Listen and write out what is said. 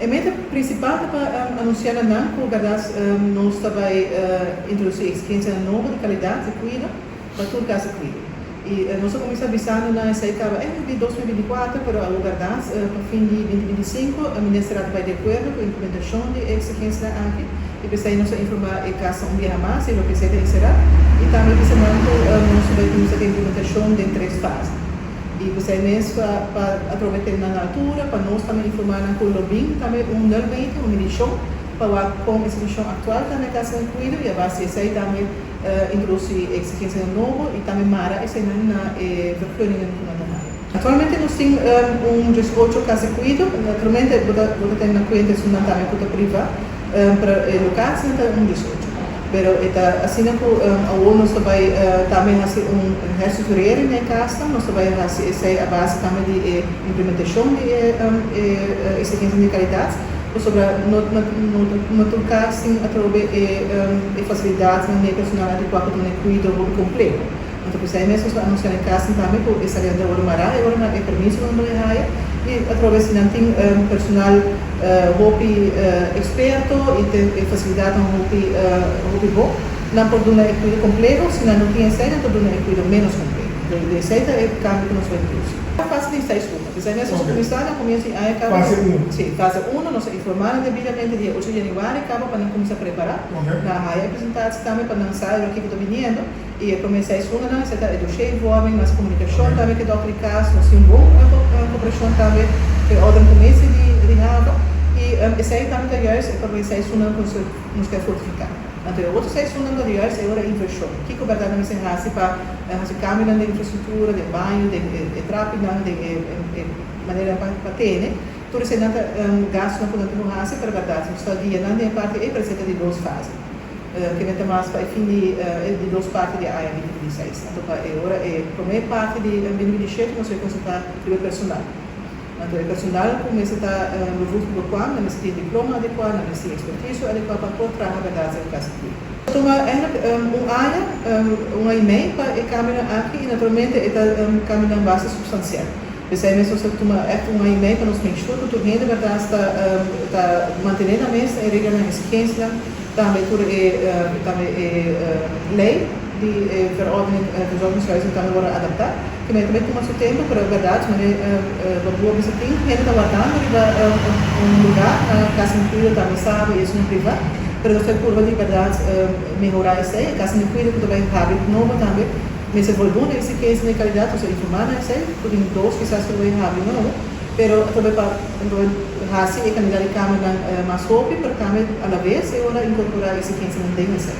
A meta principal para anunciar que nós também introduzir experiência nova de qualidade de cuida para todo caso de cuida. E nós começamos avisando na SAICABA de 2024, mas a verdade, para fim de 2025, a Ministério vai de acordo com a implementação de exigência aqui. E precisa nos informar em caso dia mais, e o que será e também precisamos nós vai ter a implementação de 3 fases. E você mesmo para aproveitar na altura, para nós também informar na Colobim, também normalmente uma medição para como a situação atual também está sendo cuidado e a base disso aí também introduzir exigência nova e também mara essa na vergunningen na área. Atualmente nós temos 18 casos de cuidado, naturalmente vou ter na cuenta também para privada para locais então 18. Pero assim como nós também fazer reestruturar na casa, nós também fazer a base também de implementação de exigência de qualidade, sobre no teu caso através de facilidades na personal adequada para o cuidado completo. Então precisa mesmo anunciar em casa também por essa grande hora mará, agora não é permisso não é raia e através de nanting personal hopi experto e facilidade hopi bom não por dar um cuidado completo, se não tem saída por dar um cuidado menos completo. De saída é cambio que nós vamos a fase de 6 precisa mesmo começar a começar a acabar sim, fase 1 nós informar devidamente dia 8 de janeiro acaba para começar a preparar na raia apresentar também para lançar o que está vindo e começar a segunda não está educar envolvem nas comunicação também que dá aplicar nós temos boa cooperação também que outro começo de rabo e essa aí também é juist para começar a segunda nos quer fortificar. Então, outro 6 fundamentos é agora a inversão. O que é verdade não se faz para fazer câmbio na infraestrutura, de banho, de tráfego, de maneira para ter, né? Tudo isso não gasto não podemos fazer para verdade. Só dia não tem parte é presente de 2 fases. Que não tem mais para fim de 2 partes de AIA 2026. Então, agora a primeira parte de 2027 nós vamos concentrar no personal. Então, o personal começa a estar no grupo adequado, não tem diploma adequado, não tem expertise adequada para poder trabalhar a verdade em casa. Então, área, e-mail para a câmera aqui e naturalmente está caminhando base substancial. Você mesmo se toma e-mail para nos menstruar, tudo rende verdade está mantendo a mesa, regra na exigência, também lei de verordening verzorgingshuizen também agora adaptar. Que também toma seu tempo para a verdade, mas a boa vez tem que está guardando lugar, a casa de cuida também sabe, isso não privado, mas nós temos curva de verdade melhorar isso aí, a casa de cuida que também cabe novo também, mas se for bom esse que é qualidade, você informar isso aí, por em 2 quizás que vai cabe novo, pero também para fazer a quantidade de câmera mais rápido, para câmera a la vez e agora incorporar esse que não tem isso.